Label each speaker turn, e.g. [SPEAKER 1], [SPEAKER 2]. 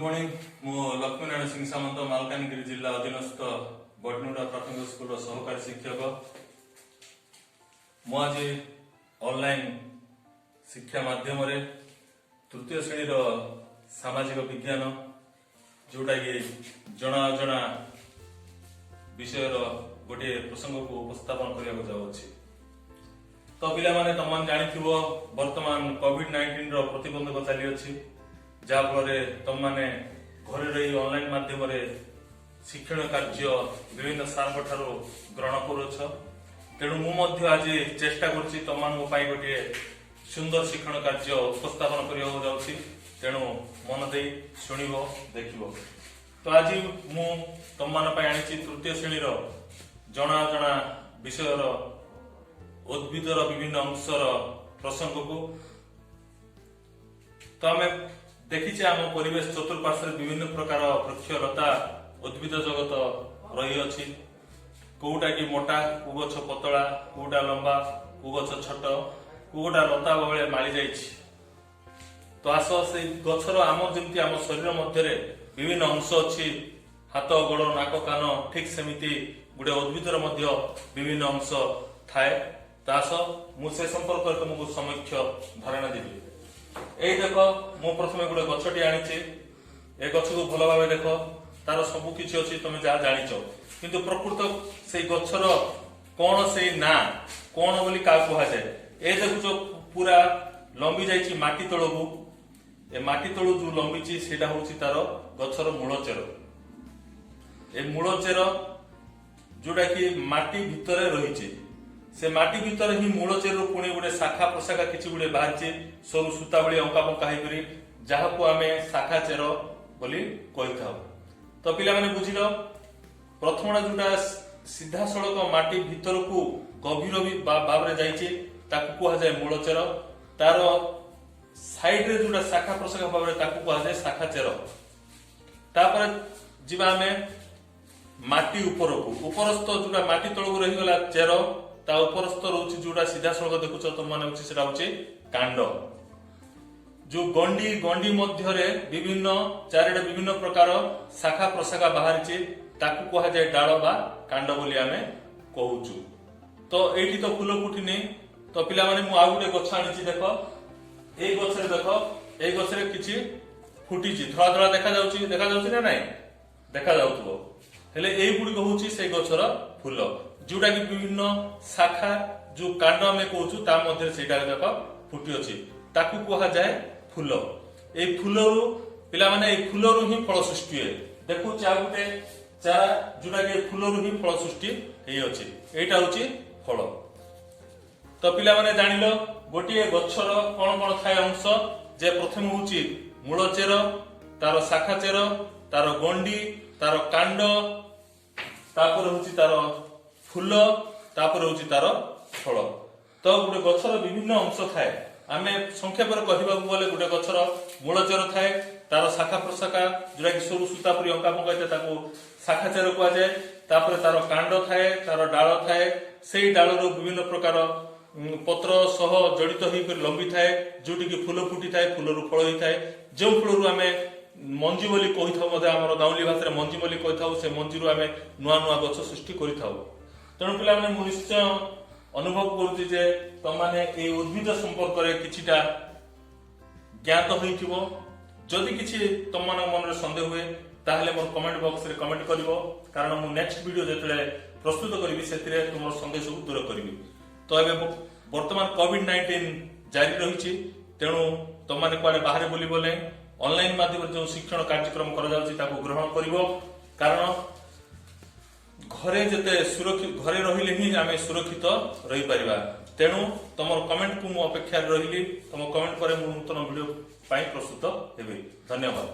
[SPEAKER 1] Morning मु लक्ष्मीनारायण सिंह सामंत मालकानगिरी जिला अधीनस्थ बटनुडा प्राथमिक स्कूल सहकारी शिक्षक मु आज ऑनलाइन शिक्षा माध्यम तृतीय श्रेणी सामाजिक विज्ञान जोटा कि जना अजना विषय गोटे प्रसंग को उपस्थापन करने जाऊँगी। तो पिला माने तुम जानी वर्तमान कोविड-19 प्रतिबंधक चली जहाँफल तुम मैंने घरे रही ऑनलाइन माध्यम शिक्षण कार्य विभिन्न सार ग्रहण करुछ। तेणु मुझे आज चेष्टा करुच्ची तुम गोटे सुंदर शिक्षण कार्य उपस्थापन करने जाऊँगी। तेणु मन दे शुण देख। तो आज मु तुम आनी तृतीय श्रेणी जना जना विषय उद्भिदर विभिन्न अंशर प्रसंग को। तो आम देखीचे आम परिवेश चतुर्पार्श्व विभिन्न प्रकार वृक्षलता उद्भिद जगत रही अछि। कोटा कि मोटा को गछ पतला कोटा लंबा को गछ छोट कोटा लता भाव माली जाइछि। तो आस से गछर आम जमी आम शरीर मध्य विभिन्न अंश अच्छी हाथ गोड़ नाक कान ठीक सेमिति गोटे उद्भिदर मध्य विभिन्न अंश थाए। तास मुझे संपर्क तुमको समक्ष धारणा देवी। यही देख मु प्रथम गोटे गछटी आनी ए गछ को भल भाव देख तार सबु किछि अछि तुम जहाँ जानिच किंतु प्रकृत से गछर कौन से ना कौन बोली का कहा जाए। ए देखुच पूरा लंबी जाइछि माटी तळकू। ए माटी तळु जो लंबीछि सेटा होछि तार गछर मूल चेर। ए मूल चेर जोटा कि माटी भितरे रहिछि से माटी भितर ही मूल चेर पुणी गोटे शाखा प्रशाखा किसी गोटे बाहरी सरू सूता भाई अंका पंका होकर जहाँ को आम शाखा चेर बोली कही था। तो पिला माने बुझिल प्रथम जोटा सीधा सड़क माटी भितर को गभीर भाव में जाइए कह जाए मूल चेर। तार साइड रे जोटा शाखा प्रशाखा भाव में कह जाए शाखा चेर। तापर जीवा आम माटी ऊपर को उपरस्थ जोटा माटी तलू रहीगला चेर ता उपरस्थ रोचे जोटा सीधा सड़क देखुच तुम मैंने हूँ कांड जो गंडी गंडी मध्य विभिन्न चारिटे विभिन्न प्रकार शाखा प्रशाखा बाहरी कह जाए डाल बा कांड बोली आमे कहूचु। तो ये तो फूल फुटिनी। तो पिला माने मु आ गोटे गछ आनी देख ए गछरे देख ए गछरे किछि फुटिछि धड़ा धड़ा देखा जाउछि ना नहीं देखा जाउथबो हेले एई गुडी कहूछि से गछर फूल जोटा कि विभिन्न शाखा जो कांड आम कहूँ ता मध्य सेटा देख फुटी अच्छी ताकू कह जाए फूल। ए फूलरू पिला माने ए फूलरू ही फल सृष्टि है। देखु चा गोटे चारा जोटा कि फूलरू ही फल सृष्टि हे अछि एटा होछि फल। तो पिला माने जानिलो गोटे गछर कोन कोन थाए अंश जे प्रथम होछि मूल चेर तार शाखा चेर तार गंडी तार कांड तापर होछि तार फूल तापर होछि तार फल। तो गोटे गछर विभिन्न अंश थाए आमे संक्षेप कहबा गले गोटे गछर मूल चेर थाए तार शाखा प्रशाखा जोटा कि सरू सूता परि अंका पंका ताको शाखा चेर कह जाए। तापर तार कांड थाए तार डाल थाए सेई डालर विभिन्न प्रकार पत्र सह जड़ित होकर लंबी थाए जोटी कि फूल फुटी थाए फूलरू फल होई थाए। जो फूलरू आमे मंजी बोली कहि थाउ मते हमर गाउँली भाषा मंजी बोली कहि थाउ से मंजीरू आमे नुआ नुआ गछ सृष्टि करि थाउ। तेणु पिला माने निश्चय अनुभव करुछि जे तमाने ए उद्भिद संपर्क रे किछिटा ज्ञात होइथिबो। जदि किछि तम मन मन रे संदेह हुए ताहले मोर कमेंट बॉक्स रे कमेंट करिवो कारण मु नेक्स्ट वीडियो जेतले प्रस्तुत करिवि सेतिरे तुमर संदेह सब दूर करिवि। तो एबे वर्तमान कोविड-19 जारी रहिछि तेणु तमाने कोआडे बाहर बोली बोले ऑनलाइन माध्यम जो शिक्षण कार्यक्रम करा जाउछि ताको ग्रहण करिवो कारण घरे जते सुरक्षित घरे रहिले ही आमे सुरक्षित रही परिबा। तेणु तुम कमेंट को मु अपेक्षा रहिली तुम कमेंट पर मु नूतन वीडियो पाई प्रस्तुत हेबे। धन्यवाद।